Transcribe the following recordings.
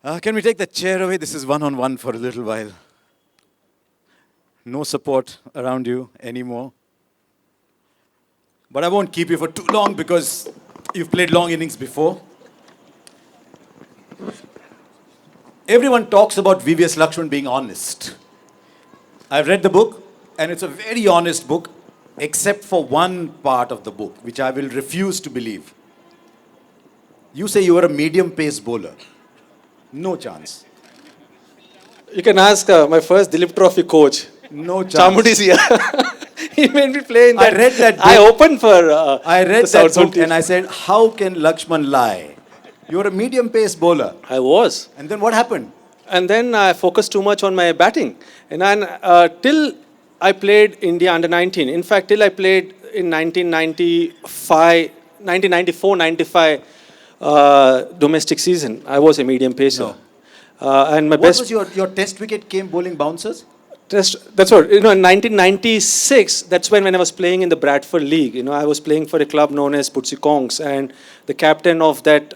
Can we take the chair away? This is one-on-one for a little while. No support around you anymore. But I won't keep you for too long because you've played long innings before. Everyone talks about VVS Laxman being honest. I've read the book, and it's a very honest book, except for one part of the book, which I will refuse to believe. You say you were a medium-pace bowler. No chance. You can ask my first Dilip Trophy coach. No chance. Chamudi is here. He made me play in that. I read that book. I opened for I read the that South Zone book team. and I said, how can Laxman lie? You're a medium-pace bowler. I was. And then what happened? And then I focused too much on my batting. And then till I played India under 19. In fact, till I played in 1994-95 domestic season, I was a medium pacer. No. And my What best was your test wicket came bowling bouncers? test, that's what, in 1996, that's when I was playing in the Bradford League. I was playing for a club known as Putsi Kongs, and the captain of that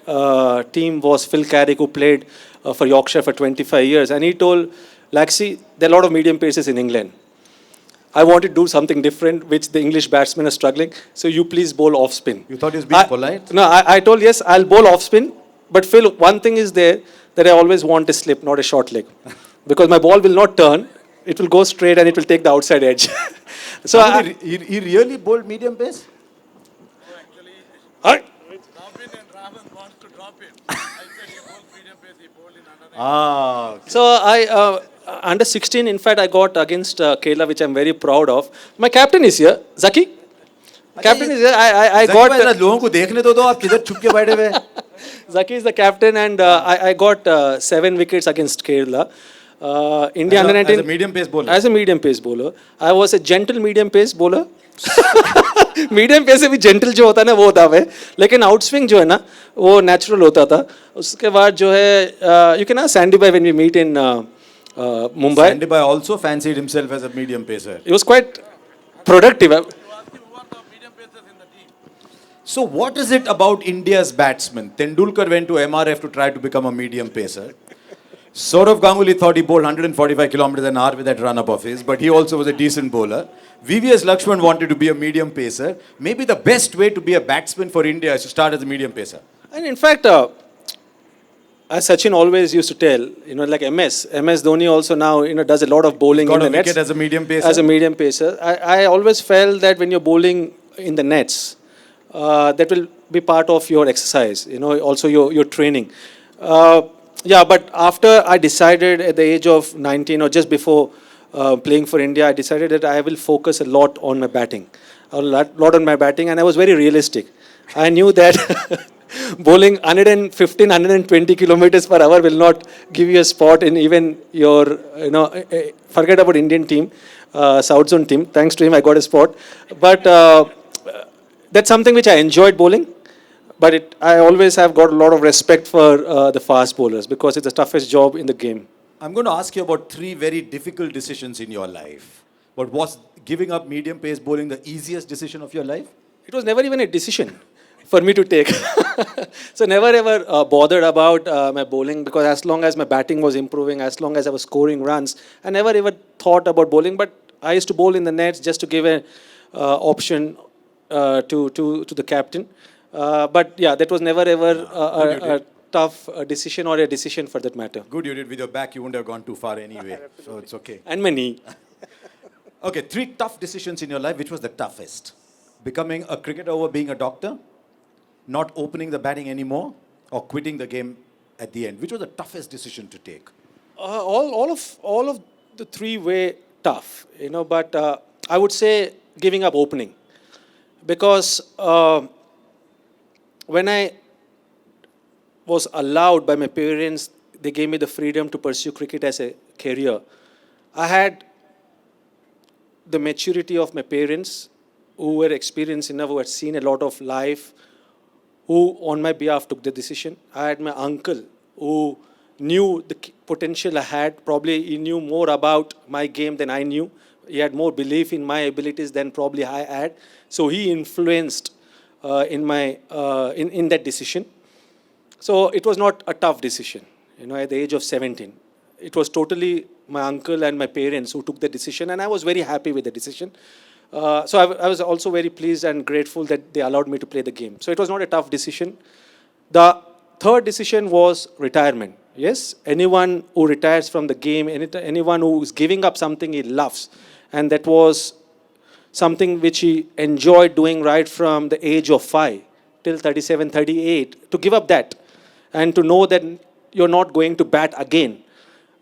team was Phil Carrick, who played for Yorkshire for 25 years. And he told Laxi, there are a lot of medium paces in England. I want to do something different, which the English batsmen are struggling. So you please bowl off spin. You thought he was being polite? No, I told, yes, I'll bowl off spin. But Phil, one thing is there, that I always want a slip, not a short leg. Because my ball will not turn. It will go straight and it will take the outside edge. So he really bowled medium pace? I, Robin and Ravan wants to drop him. I said he bowled medium pace, he bowled in another. Okay. so I under 16, in fact, I got against Kerala, which I'm very proud of. My captain is here, Zaki. Captain is here. I got. लोगों को देखने दो आप किधर छुप के बैठे हुए? Zaki is the captain, and I got 7 wickets against Kerala. India under 19. As a medium pace bowler. As a medium pace bowler. I was a gentle medium pace bowler. Medium pace से भी gentle जो होता है ना वो होता है, लेकिन आउटस्विंग जो है ना वो नेचुरल होता था. उसके बाद जो है you can ask Sandy Bhai when we meet in Mumbai. Sandy Bhai also fancied himself as a medium pacer. He was quite productive. You ask him who are the medium pacers in the team. So what is it about India's batsmen? Tendulkar went to MRF to try to become a medium pacer. Saurav Ganguly thought he bowled 145 kilometers an hour with that run-up of his, but he also was a decent bowler. VVS Laxman wanted to be a medium pacer. Maybe the best way to be a batsman for India is to start as a medium pacer. And in fact, as Sachin always used to tell, like MS Dhoni also now, does a lot of bowling Got in a the wicket nets. as a medium pacer? As a medium pacer. I always felt that when you're bowling in the nets, that will be part of your exercise, also your training. But after I decided at the age of 19 or just before playing for India, I decided that I will focus a lot on my batting. A lot on my batting, and I was very realistic. I knew that bowling 115, 120 kilometers per hour will not give you a spot in even your, forget about Indian team, South Zone team. Thanks to him, I got a spot. But that's something which I enjoyed bowling. But I always have got a lot of respect for the fast bowlers because it's the toughest job in the game. I'm going to ask you about 3 very difficult decisions in your life. But was giving up medium pace bowling the easiest decision of your life? It was never even a decision for me to take. So never ever bothered about my bowling, because as long as my batting was improving, as long as I was scoring runs, I never ever thought about bowling. But I used to bowl in the nets just to give an option to the captain. But yeah, that was never ever a tough decision or a decision for that matter. Good you did. With your back, you wouldn't have gone too far anyway. So it's okay. And my knee. Okay, 3 tough decisions in your life. Which was the toughest? Becoming a cricketer over being a doctor? Not opening the batting anymore? Or quitting the game at the end? Which was the toughest decision to take? All of the 3 were tough, but I would say giving up opening. Because when I was allowed by my parents, they gave me the freedom to pursue cricket as a career. I had the maturity of my parents, who were experienced enough, who had seen a lot of life, who on my behalf took the decision. I had my uncle who knew the potential I had. Probably he knew more about my game than I knew. He had more belief in my abilities than probably I had. So he influenced in that decision. So it was not a tough decision. at the age of 17. It was totally my uncle and my parents who took the decision, and I was very happy with the decision. So I was also very pleased and grateful that they allowed me to play the game. So it was not a tough decision. The third decision was retirement. Yes, anyone who retires from the game, anyone who is giving up something he loves, and that was something which he enjoyed doing right from the age of 5 till 37, 38, to give up that and to know that you're not going to bat again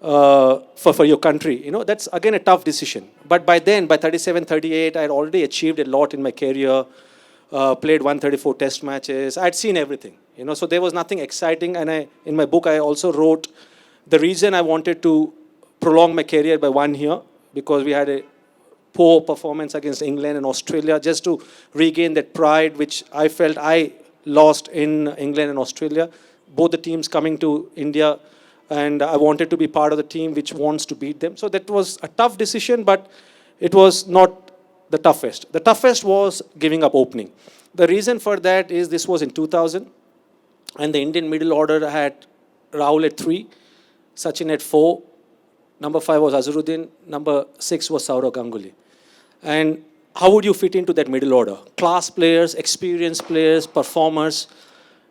for your country. That's again a tough decision. But by then, by 37, 38, I had already achieved a lot in my career, played 134 test matches. I had seen everything, so there was nothing exciting. And in my book, I also wrote the reason I wanted to prolong my career by 1 year, because we had a poor performance against England and Australia, just to regain that pride which I felt I lost in England and Australia. Both the teams coming to India, and I wanted to be part of the team which wants to beat them. So that was a tough decision, but it was not the toughest. The toughest was giving up opening. The reason for that is this was in 2000, and the Indian middle order had Rahul at 3, Sachin at 4, number 5 was Azharuddin, number 6 was Sourav Ganguly. And how would you fit into that middle order? Class players, experienced players, performers.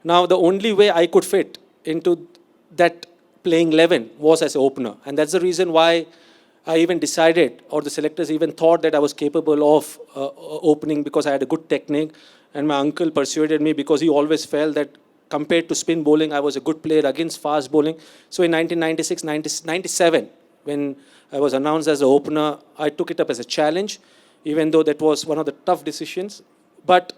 Now, the only way I could fit into that playing 11 was as an opener. And that's the reason why I even decided, or the selectors even thought that I was capable of opening, because I had a good technique. And my uncle persuaded me, because he always felt that compared to spin bowling, I was a good player against fast bowling. So in 1996, 97, when I was announced as an opener, I took it up as a challenge, even though that was one of the tough decisions. But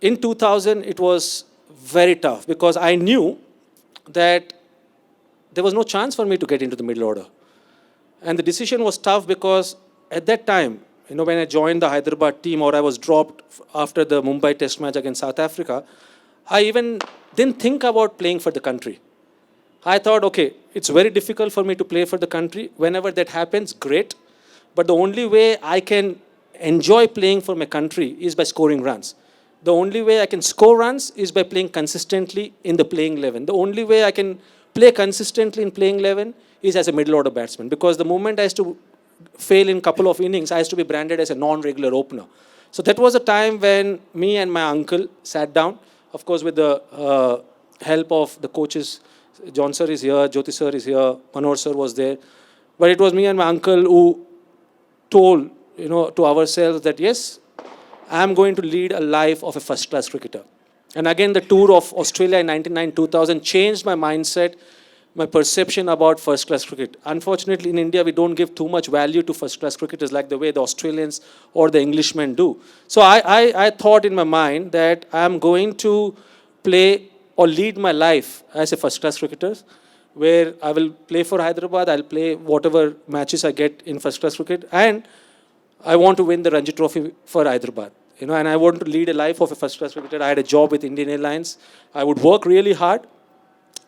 in 2000, it was very tough, because I knew that there was no chance for me to get into the middle order. And the decision was tough, because at that time, when I joined the Hyderabad team, or I was dropped after the Mumbai test match against South Africa, I even didn't think about playing for the country. I thought, okay, it's very difficult for me to play for the country. Whenever that happens, great. But the only way I can enjoy playing for my country is by scoring runs. The only way I can score runs is by playing consistently in the playing 11. The only way I can play consistently in playing 11 is as a middle order batsman. Because the moment I used to fail in a couple of innings, I used to be branded as a non-regular opener. So that was a time when me and my uncle sat down, of course with the help of the coaches. John sir is here, Jyoti sir is here, Manoj sir was there. But it was me and my uncle who told, to ourselves that yes, I am going to lead a life of a first-class cricketer. And again, the tour of Australia in 1999-2000 changed my mindset, my perception about first-class cricket. Unfortunately, in India, we don't give too much value to first-class cricketers like the way the Australians or the Englishmen do. So I thought in my mind that I am going to play or lead my life as a first-class cricketer, where I will play for Hyderabad, I'll play whatever matches I get in first-class cricket, and I want to win the Ranji Trophy for Hyderabad. And I want to lead a life of a first-class cricketer. I had a job with Indian Airlines. I would work really hard,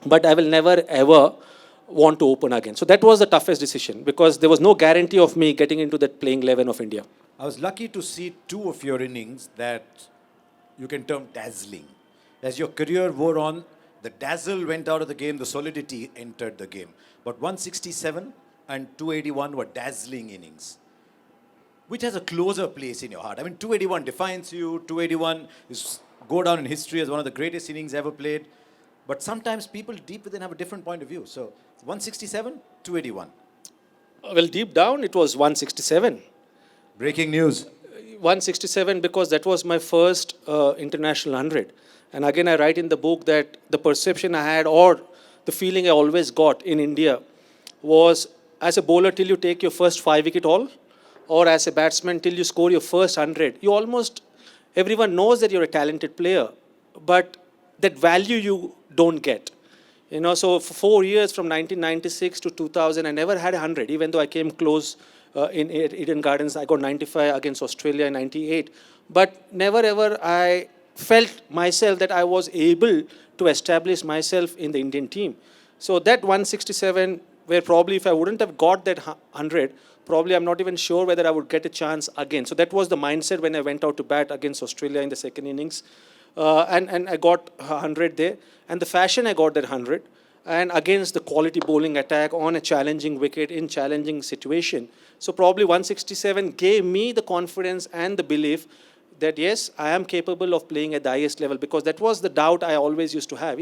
but I will never, ever want to open again. So that was the toughest decision, because there was no guarantee of me getting into that playing 11 of India. I was lucky to see 2 of your innings that you can term dazzling. As your career wore on, the dazzle went out of the game, the solidity entered the game. But 167 and 281 were dazzling innings. Which has a closer place in your heart? I mean, 281 defines you. 281 is go down in history as one of the greatest innings ever played. But sometimes people deep within have a different point of view. So 167, 281. Well, deep down, it was 167. Breaking news. 167 because that was my first international 100. And again, I write in the book that the perception I had, or the feeling I always got in India, was as a bowler till you take your first 5-wicket haul, or as a batsman till you score your first 100, everyone knows that you're a talented player, but that value you don't get. So for 4 years, from 1996 to 2000, I never had 100, even though I came close in Eden Gardens. I got 95 against Australia in 98. But never ever I felt myself that I was able to establish myself in the Indian team. So that 167, where probably if I wouldn't have got that 100, probably I'm not even sure whether I would get a chance again. So that was the mindset when I went out to bat against Australia in the second innings. And I got 100 there. And the fashion I got that 100, and against the quality bowling attack on a challenging wicket in challenging situation. So probably 167 gave me the confidence and the belief that yes, I am capable of playing at the highest level, because that was the doubt I always used to have.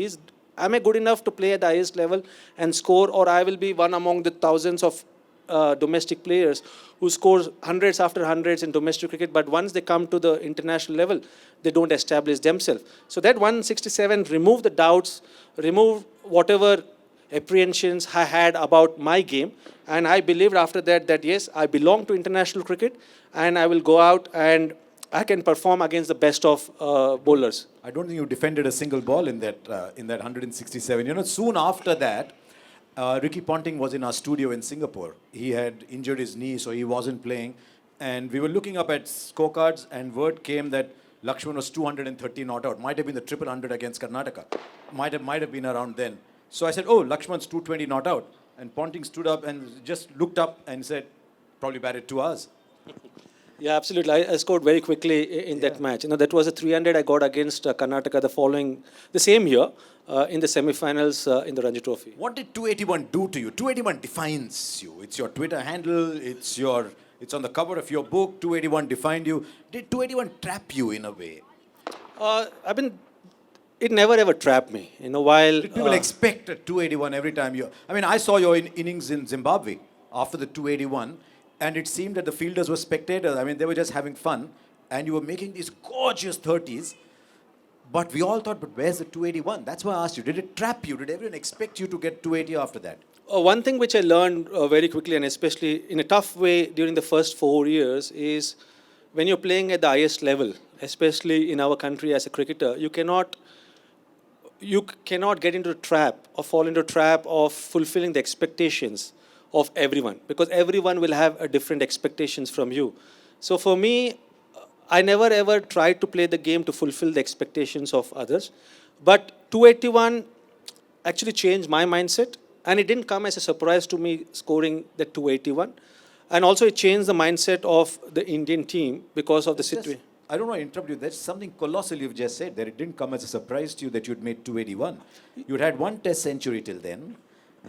Am I good enough to play at the highest level and score, or I will be one among the thousands of domestic players who score hundreds after hundreds in domestic cricket, but once they come to the international level, they don't establish themselves. So that 167 removed the doubts, removed whatever apprehensions I had about my game, and I believed after that that yes, I belong to international cricket, and I will go out and I can perform against the best of bowlers. I don't think you defended a single ball in that 167. You know, soon after that, Ricky Ponting was in our studio in Singapore. He had injured his knee, so he wasn't playing. And we were looking up at scorecards, and word came that Laxman was 230 not out. Might have been the triple hundred against Karnataka. Might have been around then. So I said, oh, Laxman's 220 not out. And Ponting stood up and just looked up and said, probably batted 2 hours. Yeah, absolutely. I scored very quickly in that match. You know, that was a 300 I got against Karnataka the same year in the semi-finals in the Ranji Trophy. What did 281 do to you? 281 defines you. It's your Twitter handle. It's on the cover of your book. 281 defined you. Did 281 trap you in a way? It never ever trapped me. You know, while Did people expect a 281 every time you? I mean, I saw your innings in Zimbabwe after the 281, and it seemed that the fielders were spectators. I mean, they were just having fun, and you were making these gorgeous 30s. But we all thought, but where's the 281? That's why I asked you. Did it trap you? Did everyone expect you to get 280 after that? one thing which I learned very quickly, and especially in a tough way during the first 4 years, is when you're playing at the highest level, especially in our country as a cricketer, you cannot get into a trap or fall into a trap of fulfilling the expectations of everyone, because everyone will have a different expectations from you. So for me, I never ever tried to play the game to fulfill the expectations of others. But 281 actually changed my mindset, and it didn't come as a surprise to me scoring the 281. And also it changed the mindset of the Indian team because of the situation. I don't want to interrupt you. There's something colossal you've just said, that it didn't come as a surprise to you that you'd made 281. You'd had one test century till then.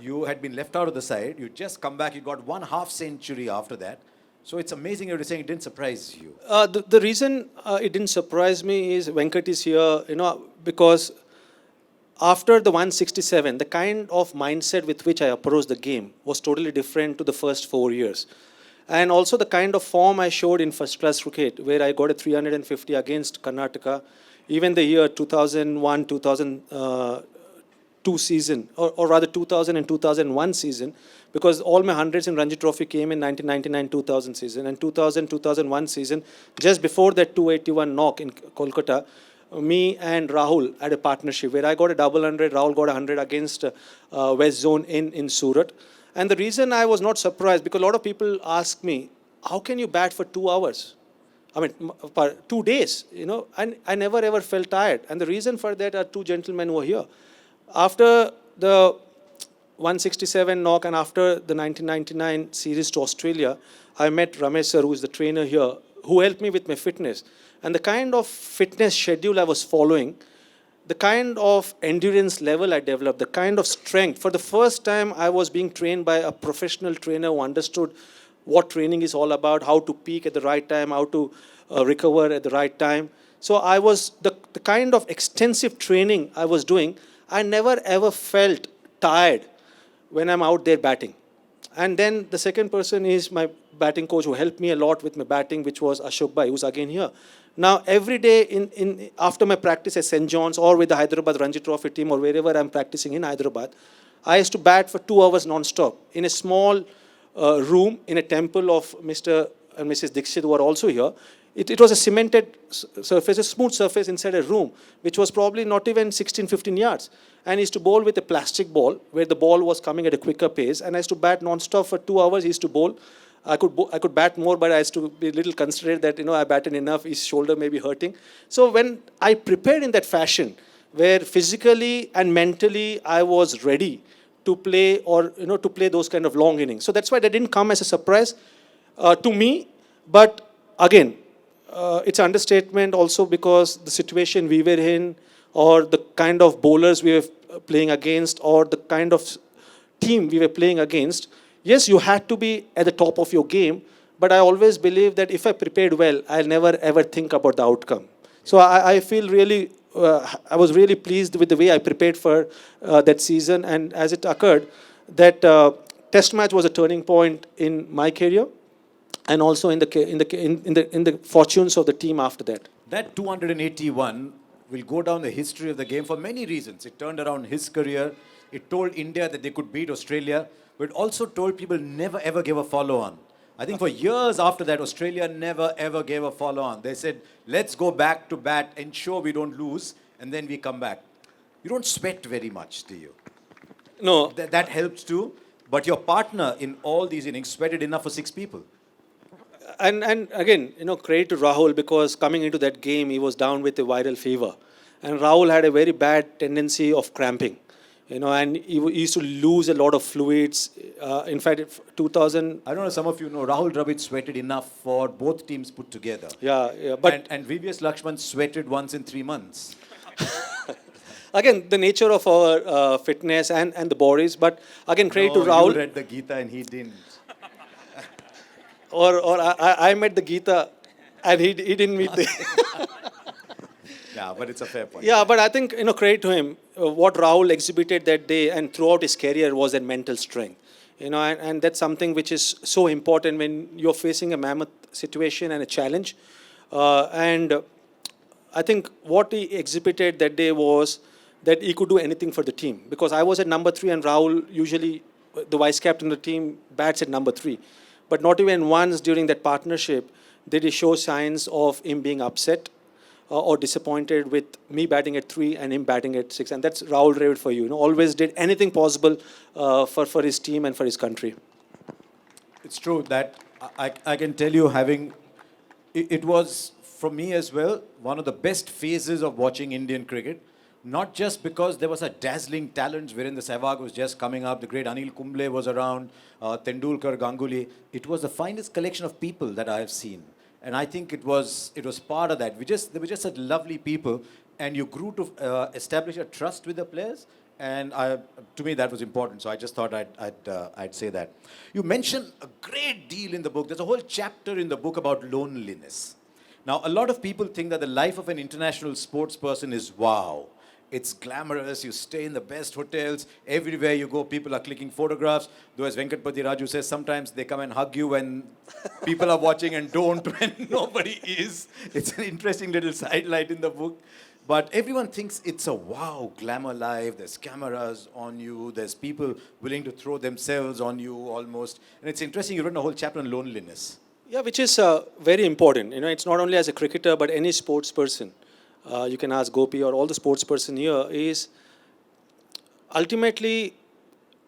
You had been left out of the side. You just come back. You got 1 half century after that. So it's amazing you're saying it didn't surprise you. The reason it didn't surprise me is Venkat is here, you know, because after the 167, the kind of mindset with which I approached the game was totally different to the first 4 years. And also the kind of form I showed in first class cricket, where I got a 350 against Karnataka, even the year 2001, 2002 season, or rather 2000 and 2001 season, because all my hundreds in Ranji Trophy came in 1999-2000 season, and 2000-2001 season, just before that 281 knock in Kolkata, me and Rahul had a partnership where I got a double 100, Rahul got 100 against West Zone in Surat. And the reason I was not surprised, because a lot of people ask me, how can you bat for 2 hours? I mean, for 2 days, you know, and I never ever felt tired. And the reason for that are 2 gentlemen who are here. After the 167 knock and after the 1999 series to Australia, I met Ramesh sir, who is the trainer here, who helped me with my fitness. And the kind of fitness schedule I was following, the kind of endurance level I developed, the kind of strength. For the first time, I was being trained by a professional trainer who understood what training is all about, how to peak at the right time, how to recover at the right time. So I was, the kind of extensive training I was doing, I never ever felt tired when I'm out there batting. And then the second person is my batting coach who helped me a lot with my batting, which was Ashok Bhai, who's again here. Now, every day after my practice at St. John's or with the Hyderabad Ranji Trophy team or wherever I'm practicing in Hyderabad, I used to bat for 2 hours non-stop in a small room in a temple of Mr. and Mrs. Dixit, who are also here. It was a cemented surface, a smooth surface inside a room, which was probably not even 16, 15 yards. And I used to bowl with a plastic ball, where the ball was coming at a quicker pace. And I used to bat non-stop for 2 hours. He used to bowl. I could bat more, but I used to be a little considerate that, you know, I batted enough, his shoulder may be hurting. So when I prepared in that fashion, where physically and mentally I was ready to play, or, you know, to play those kind of long innings. So that's why that didn't come as a surprise to me. But again, it's an understatement also, because the situation we were in, or the kind of bowlers we were playing against or the kind of team we were playing against, yes, you had to be at the top of your game, but I always believe that if I prepared well, I'll never ever think about the outcome. So I feel really, I was really pleased with the way I prepared for that season, and as it occurred, that test match was a turning point in my career, and also in the in the fortunes of the team after that. That 281 will go down the history of the game for many reasons. It turned around his career. It told India that they could beat Australia, but it also told people never ever give a follow on. I think for years after that, Australia never ever gave a follow on. They said, let's go back to bat, ensure we don't lose, and then we come back. You don't sweat very much, do you? No, That helps too. But your partner in all these innings sweated enough for 6 people. and again, credit to Rahul, because coming into that game, he was down with a viral fever, and Rahul had a very bad tendency of cramping, and he used to lose a lot of fluids. In fact, 2000, I don't know, some of you know, Rahul Dravid sweated enough for both teams put together. yeah, but And VVS Laxman sweated once in 3 months. again, the nature of our fitness and the bodies. But again, credit No, to Rahul. you read the Gita and he didn't. Or I met the Gita, and he didn't meet the. Yeah, but it's a fair point. Yeah, but I think, credit to him. What Rahul exhibited that day and throughout his career was that mental strength. And that's something which is so important when you're facing a mammoth situation and a challenge. And I think what he exhibited that day was that he could do anything for the team. Because I was at number 3, and Rahul, usually the vice captain of the team, bats at number 3. But not even once during that partnership did he show signs of him being upset or disappointed with me batting at 3 and him batting at 6. And that's Rahul Dravid for you. Always did anything possible for his team and for his country. It's true that I can tell you, it was, for me as well, one of the best phases of watching Indian cricket. Not just because there was a dazzling talent, wherein the Sehwag was just coming up, the great Anil Kumble was around, Tendulkar, Ganguly. It was the finest collection of people that I have seen. And I think it was part of that. They were just such lovely people, and you grew to establish a trust with the players. And to me, that was important. So I just thought I'd say that. You mentioned a great deal in the book. There's a whole chapter in the book about loneliness. Now, a lot of people think that the life of an international sports person is wow. It's glamorous, you stay in the best hotels, everywhere you go, people are clicking photographs. Though, as Venkatpati Raju says, sometimes they come and hug you when people are watching and don't when nobody is. It's an interesting little sidelight in the book. But everyone thinks it's a wow, glamour life. There's cameras on you, there's people willing to throw themselves on you almost. And it's interesting, you wrote a whole chapter on loneliness. Yeah, which is very important. It's not only as a cricketer, but any sports person. You can ask Gopi or all the sports person here, is ultimately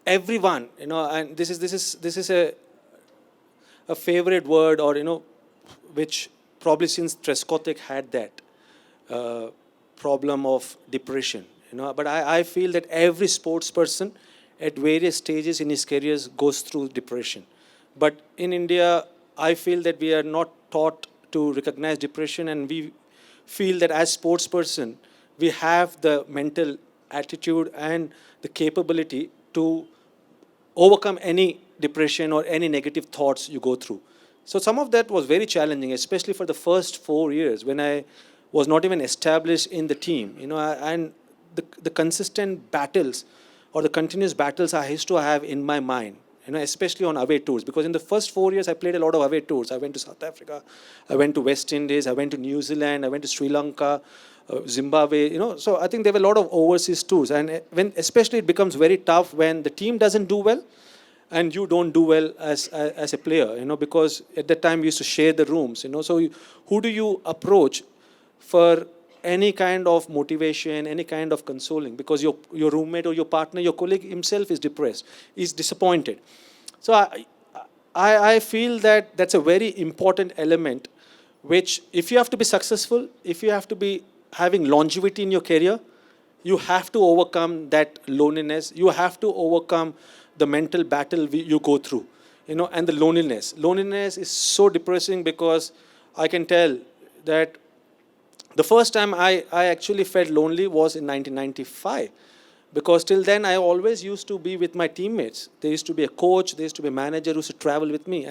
everyone, and this is a favorite word, or which probably since Trescothick had that problem of depression, but I feel that every sports person at various stages in his careers goes through depression. But in India, I feel that we are not taught to recognize depression, and we feel that as sports person, we have the mental attitude and the capability to overcome any depression or any negative thoughts you go through. So some of that was very challenging, especially for the first 4 years when I was not even established in the team, and the consistent battles or the continuous battles I used to have in my mind, especially on away tours. Because in the first 4 years, I played a lot of away tours. I went to South Africa, I went to West Indies, I went to New Zealand, I went to Sri Lanka, Zimbabwe, So I think there were a lot of overseas tours. And when, especially, it becomes very tough when the team doesn't do well and you don't do well as a player, because at that time we used to share the rooms, So who do you approach for any kind of motivation, any kind of consoling? Because your roommate or your partner, your colleague himself is depressed, is disappointed. So I feel that that's a very important element, which if you have to be successful, if you have to be having longevity in your career, you have to overcome that loneliness. You have to overcome the mental battle you go through, and the loneliness. Loneliness is so depressing because I can tell that The first time I actually felt lonely was in 1995, because till then I always used to be with my teammates. There used to be a coach, there used to be a manager who used to travel with me,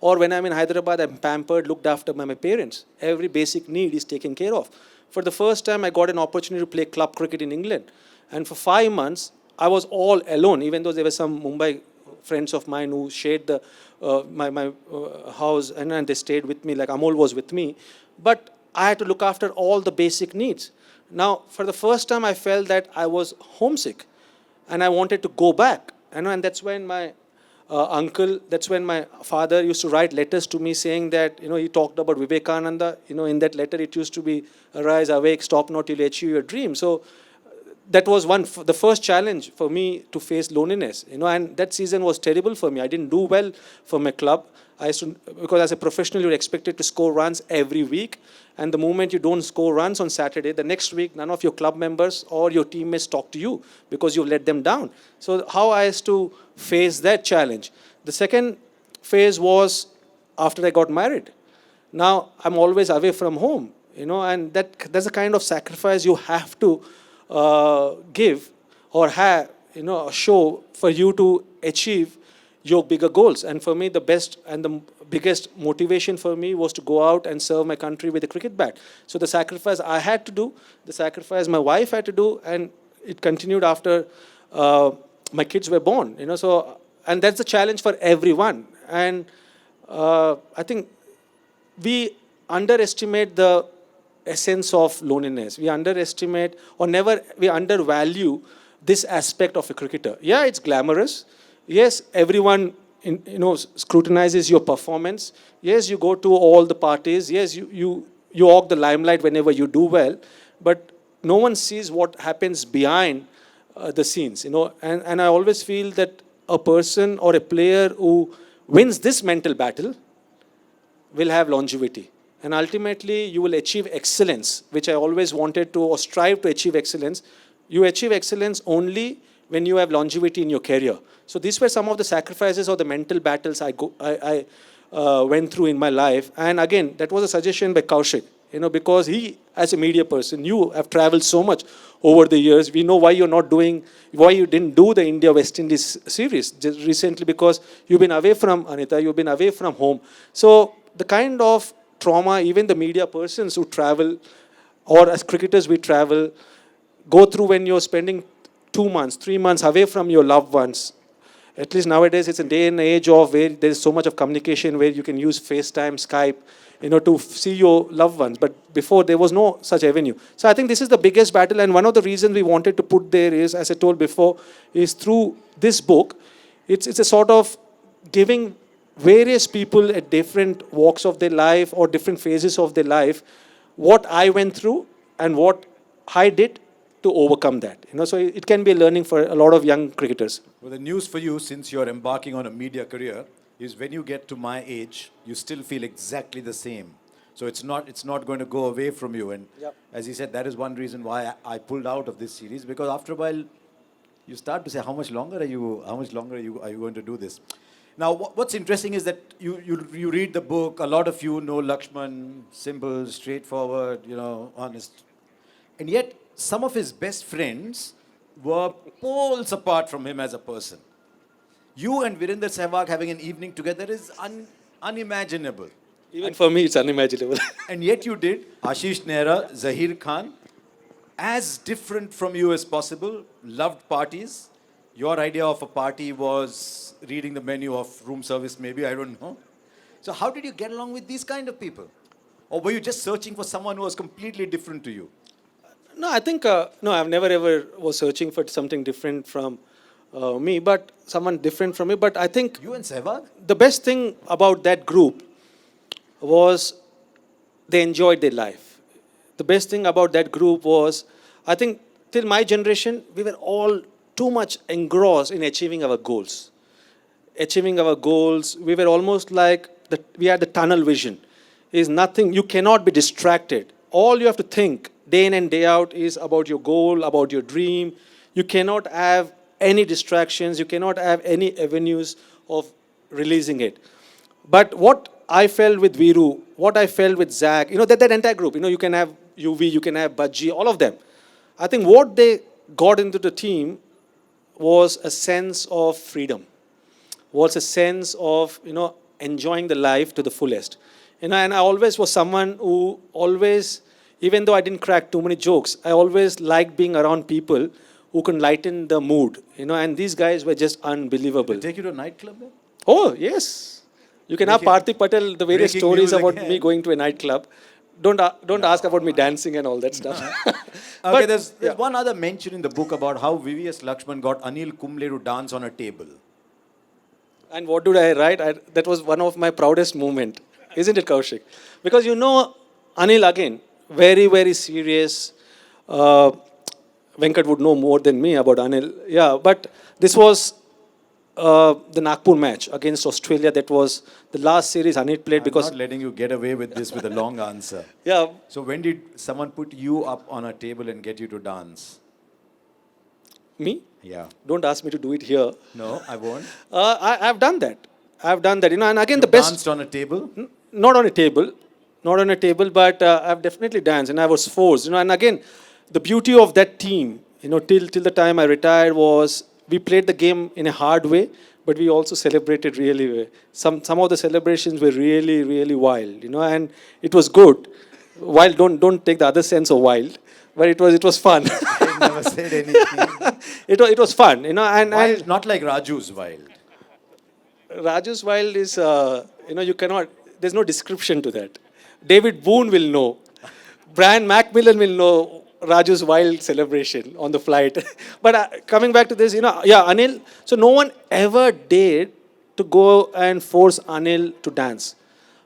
or when I'm in Hyderabad, I'm pampered, looked after by my parents. Every basic need is taken care of. For the first time, I got an opportunity to play club cricket in England, and for 5 months I was all alone. Even though there were some Mumbai friends of mine who shared my house, and they stayed with me, like Amol was with me, but I had to look after all the basic needs. Now, for the first time, I felt that I was homesick, and I wanted to go back. And that's when my that's when my father used to write letters to me saying that, he talked about Vivekananda. In that letter, it used to be, arise, awake, stop not till you achieve your dream. So that was the first challenge for me to face loneliness. And that season was terrible for me. I didn't do well for my club. I used to, because as a professional, you're expected to score runs every week. And the moment you don't score runs on Saturday, the next week, none of your club members or your teammates talk to you because you've let them down. So how I used to face that challenge. The second phase was after I got married. Now I'm always away from home, and that's a kind of sacrifice you have to give or have, show for you to achieve your bigger goals. And for me, the best and the biggest motivation for me was to go out and serve my country with a cricket bat. So the sacrifice I had to do, the sacrifice my wife had to do, and it continued after my kids were born. And that's the challenge for everyone. And I think we underestimate the essence of loneliness. We underestimate, or never, we undervalue this aspect of a cricketer. Yeah, it's glamorous. Yes, everyone scrutinizes your performance. Yes, you go to all the parties. Yes, you walk the limelight whenever you do well. But no one sees what happens behind the scenes. And I always feel that a person or a player who wins this mental battle will have longevity. And ultimately, you will achieve excellence, which I always wanted to, or strive to achieve excellence. You achieve excellence only when you have longevity in your career. So these were some of the sacrifices or the mental battles I went through in my life. And again, that was a suggestion by Kaushik, because he, as a media person, you have traveled so much over the years. We know why why you didn't do the India-West Indies series just recently, because you've been away from Anita, you've been away from home. So the kind of trauma, even the media persons who travel, or as cricketers we travel, go through when you're spending 2 months, 3 months away from your loved ones. At least nowadays, it's a day and age of where there's so much of communication, where you can use FaceTime, Skype, to see your loved ones. But before, there was no such avenue. So I think this is the biggest battle. And one of the reasons we wanted to put there is, as I told before, is through this book, it's a sort of giving various people at different walks of their life or different phases of their life what I went through and what I did to overcome that. So it can be a learning for a lot of young cricketers. Well, the news for you, since you're embarking on a media career, is when you get to my age, you still feel exactly the same. So it's not going to go away from you. And Yep. as he said, that is one reason why I pulled out of this series, because after a while, you start to say, how much longer are you going to do this? Now, what's interesting is that you read the book. A lot of you know Laxman, simple, straightforward, honest, and yet some of his best friends were poles apart from him as a person. You and Virender Sehwag having an evening together is unimaginable. Even for me, it's unimaginable. And yet you did. Ashish Nehra, Zahir Khan, as different from you as possible, loved parties. Your idea of a party was reading the menu of room service, maybe, I don't know. So how did you get along with these kind of people? Or were you just searching for someone who was completely different to you? No, I think, no, I've never ever was searching for something different from me, but someone different from me. But I think You and Sehwag? the best thing about that group was they enjoyed their life. The best thing about that group was, I think, till my generation, we were all too much engrossed in achieving our goals. Achieving our goals, we were almost like, we had the tunnel vision. Is nothing, you cannot be distracted. All you have to think day in and day out is about your goal, about your dream. You cannot have any distractions. You cannot have any avenues of releasing it. But what I felt with Viru, what I felt with Zach, that entire group, UV, you can have Bajji, all of them. I think what they got into the team was a sense of freedom, was a sense of, enjoying the life to the fullest. And I always was someone who always, even though I didn't crack too many jokes, I always liked being around people who can lighten the mood, and these guys were just unbelievable. Take you to a nightclub then? Oh, yes. You can have Breaking- Parthiv Patel, the various breaking stories news about again. me going to a nightclub. Don't ask about me dancing and all that stuff. Okay, But, there's yeah. one other mention in the book about how VVS Laxman got Anil Kumble to dance on a table. And what did I write? That was one of my proudest moment, isn't it, Kaushik? Because Anil again, very, very serious. Venkat would know more than me about Anil. Yeah, but this was the Nagpur match against Australia. That was the last series Anil played I'm because, not letting you get away with this with a long answer. yeah, So when did someone put you up on a table and get you to dance? me? Yeah. Don't ask me to do it here. No, I won't. I've done that. I've done that. And again, You the best. danced on a table? Not on a table, not on a table, but I've definitely danced, and I was forced. And again, the beauty of that team, till the time I retired was we played the game in a hard way, but we also celebrated really well. Some of the celebrations were really, really wild, and it was good. Wild, don't take the other sense of wild, but it was fun. I never said anything. It was fun, and Wild, not like Raju's wild. Raju's wild is, you cannot, there's no description to that. David Boone will know. Brian Macmillan will know Raju's wild celebration on the flight. But coming back to this, Anil, so no one ever dared to go and force Anil to dance.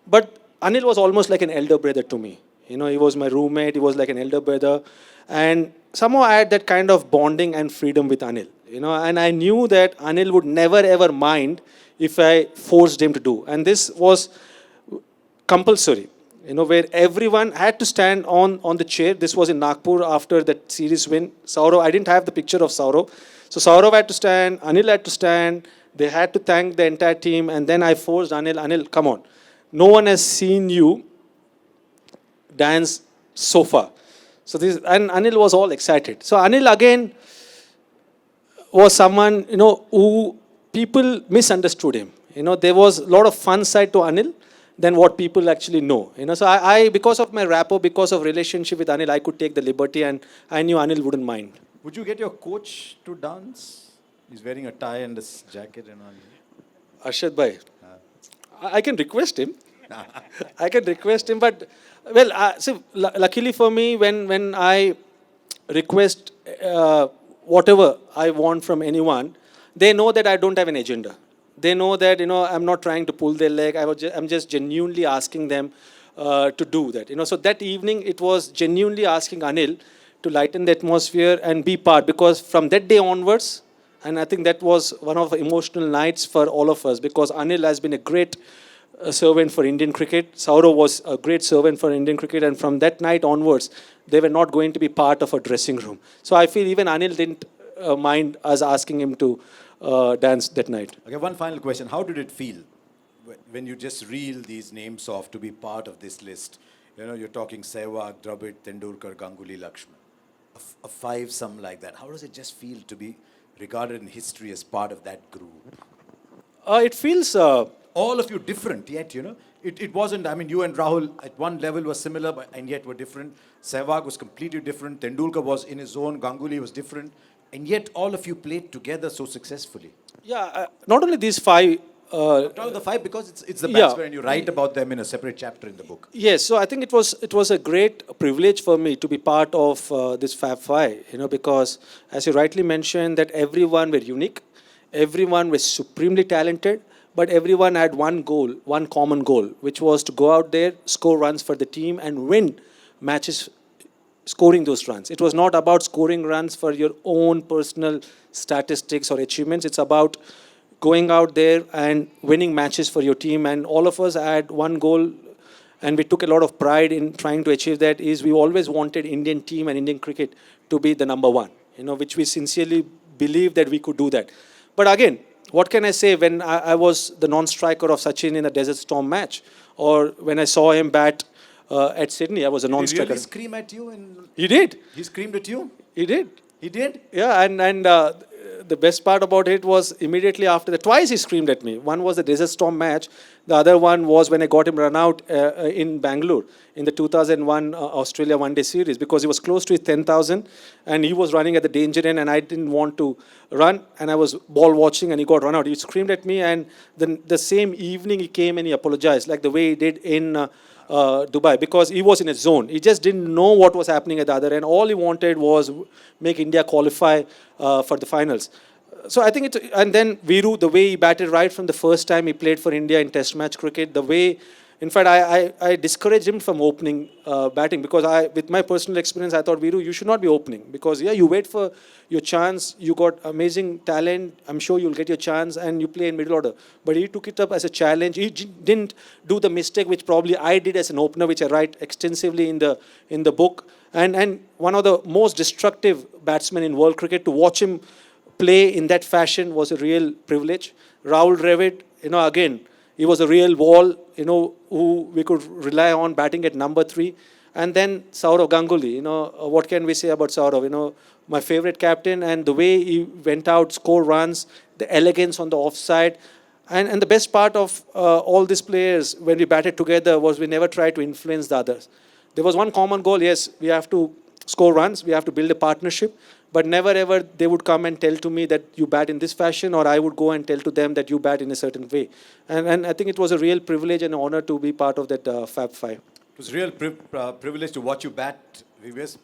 But Anil was almost like an elder brother to me. He was my roommate, he was like an elder brother. And somehow I had that kind of bonding and freedom with Anil. And I knew that Anil would never ever mind if I forced him to do. And this was compulsory, where everyone had to stand on the chair. This was in Nagpur after that series win. Saurav, I didn't have the picture of Saurav. So Saurav had to stand, Anil had to stand, they had to thank the entire team, and then I forced Anil, come on. No one has seen you dance so far. So and Anil was all excited. So Anil again was someone, who people misunderstood him. There was a lot of fun side to Anil than what people actually know. So I, because of my rapport, because of relationship with Anil, I could take the liberty, and I knew Anil wouldn't mind. Would you get your coach to dance? He's wearing a tie and a jacket and all. Arshad bhai, I can request him. I can request him, but well, see, luckily for me, when I request whatever I want from anyone, they know that I don't have an agenda. They know that I'm not trying to pull their leg. I'm just genuinely asking them to do that. So that evening, it was genuinely asking Anil to lighten the atmosphere and be part, because from that day onwards, and I think that was one of the emotional nights for all of us, because Anil has been a great servant for Indian cricket. Saurav was a great servant for Indian cricket, and from that night onwards, they were not going to be part of a dressing room. So I feel even Anil didn't mind us asking him to dance that night. Okay, one final question. How did it feel when you just reel these names off to be part of this list? You're talking Sehwag, Dravid, Tendulkar, Ganguly, Laxman. A five-some like that. How does it just feel to be regarded in history as part of that group? It feels... All of you different, yet, it wasn't, you and Rahul at one level were similar, but, and yet were different. Sehwag was completely different. Tendulkar was in his own. Ganguly was different. And yet all of you played together so successfully. Yeah, not only these five... I'm talking the five because it's the Yeah. batsmen, and you write about them in a separate chapter in the book. Yes, so I think it was a great privilege for me to be part of this Fab Five, because as you rightly mentioned, that everyone were unique, everyone was supremely talented, but everyone had one goal, one common goal, which was to go out there, score runs for the team, and win matches scoring those runs. It was not about scoring runs for your own personal statistics or achievements. It's about going out there and winning matches for your team. And all of us had one goal, and we took a lot of pride in trying to achieve that, is we always wanted Indian team and Indian cricket to be the number one, which we sincerely believe that we could do that. But again, what can I say when I was the non-striker of Sachin in the Desert Storm match, or when I saw him bat at Sydney. I was a Did he non-striker. really scream at you? He did. He screamed at you? He did. He did? Yeah, and the best part about it was immediately after that, twice he screamed at me. One was the Desert Storm match. The other one was when I got him run out in Bangalore in the 2001 Australia One Day Series, because he was close to his 10,000 and he was running at the danger end and I didn't want to run and I was ball watching and he got run out. He screamed at me, and then the same evening he came and he apologized, like the way he did in Dubai, because he was in a zone. He just didn't know what was happening at the other end. All he wanted was make India qualify for the finals. So I think it's, and then Viru, the way he batted right from the first time he played for India in Test match cricket, the way, in fact, I discouraged him from opening batting, because with my personal experience, I thought, Viru, you should not be opening, because yeah, you wait for your chance, you got amazing talent, I'm sure you'll get your chance, and you play in middle order. But he took it up as a challenge. He didn't do the mistake which probably I did as an opener, which I write extensively in the book. And one of the most destructive batsmen in world cricket, to watch him play in that fashion was a real privilege. Rahul Dravid, again, he was a real wall, who we could rely on batting at number 3. And then Saurav Ganguly, what can we say about Saurav? My favorite captain, and the way he went out, score runs, the elegance on the offside. And the best part of all these players, when we batted together, was we never tried to influence the others. There was one common goal, yes, we have to score runs, we have to build a partnership, but never ever they would come and tell to me that you bat in this fashion, or I would go and tell to them that you bat in a certain way. And I think it was a real privilege and honor to be part of that Fab Five. It was a real privilege to watch you bat.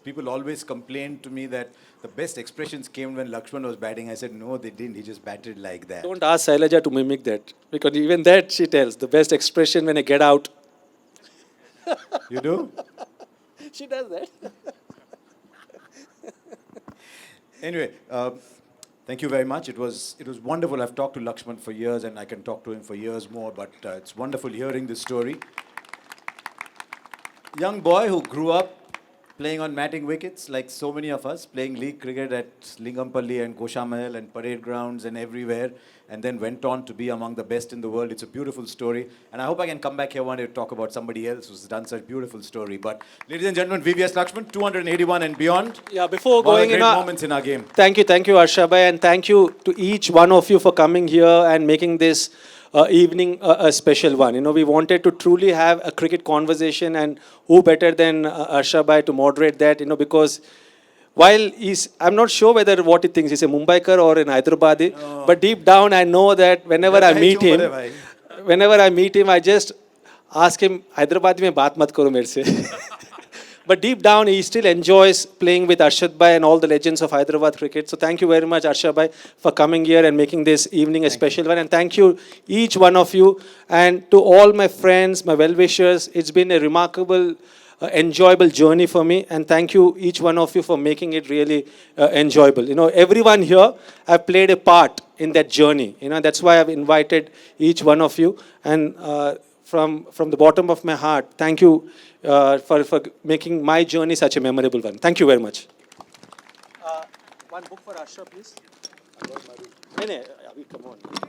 People always complained to me that the best expressions came when Laxman was batting. I said, no, they didn't. He just batted like that. Don't ask Sailaja to mimic that, because even that she tells, the best expression when I get out. You do? She does that. Anyway, thank you very much. It was wonderful. I've talked to Laxman for years, and I can talk to him for years more, but it's wonderful hearing this story. Young boy who grew up playing on matting wickets, like so many of us, playing league cricket at Lingampalli and Goshamahal and parade grounds and everywhere, and then went on to be among the best in the world. It's a beautiful story, and I hope I can come back here one day to talk about somebody else who's done such a beautiful story. But ladies and gentlemen, VVS Laxman, 281 and beyond. Yeah, before One of the going great in, moments in our game. Thank you, Harsha bhai, and thank you to each one of you for coming here and making this evening a special one. We wanted to truly have a cricket conversation, and who better than Harsha bhai to moderate that, because while I'm not sure whether what he thinks, he's a Mumbaikar or an Hyderabadi, but deep down I know that whenever I meet him, I just ask him, Hyderabadi mein baat mat karo mere se. But deep down, he still enjoys playing with Arshad bhai and all the legends of Hyderabad cricket. So thank you very much, Arshad bhai, for coming here and making this evening a special one. And thank you, each one of you. And to all my friends, my well-wishers, it's been a remarkable, enjoyable journey for me. And thank you, each one of you, for making it really enjoyable. Everyone here have played a part in that journey. That's why I've invited each one of you. And from the bottom of my heart, thank you for making my journey such a memorable one. Thank you very much. One book for Asha, please. Come on.